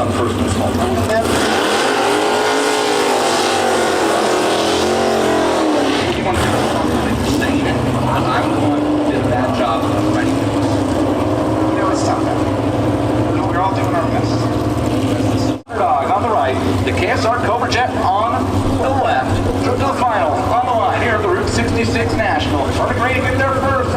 on the first install. You want to do something insane, and I'm the one who did a bad job of writing it. You know, it's tough. We're all doing our best. Dog on the right, the KSR Cobra Jet on the left. Trip to the final, on the line here at the Route 66 National. Turning Gray to get there first.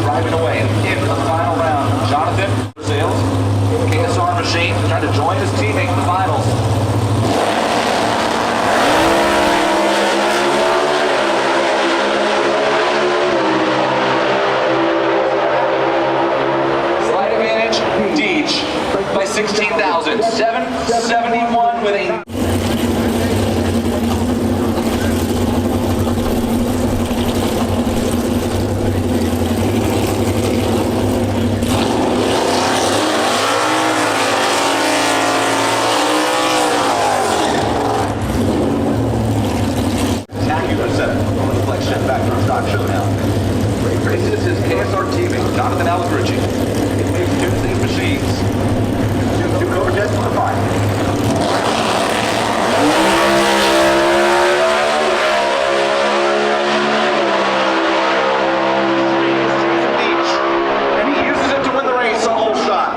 Driving away into the final round. Jonathan Sales, KSR Machine, trying to join his teammate in the finals. Slight advantage, Deej by 16,000. 771 with a back from stock Showdown. Races his KSR teammate, Jonathan Allegrucci. It makes Tuesday's machines. Two Cobra Jets to the final. And he uses it to win the race on hole shot.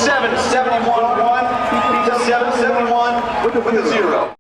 771-1 to 771 with a 0.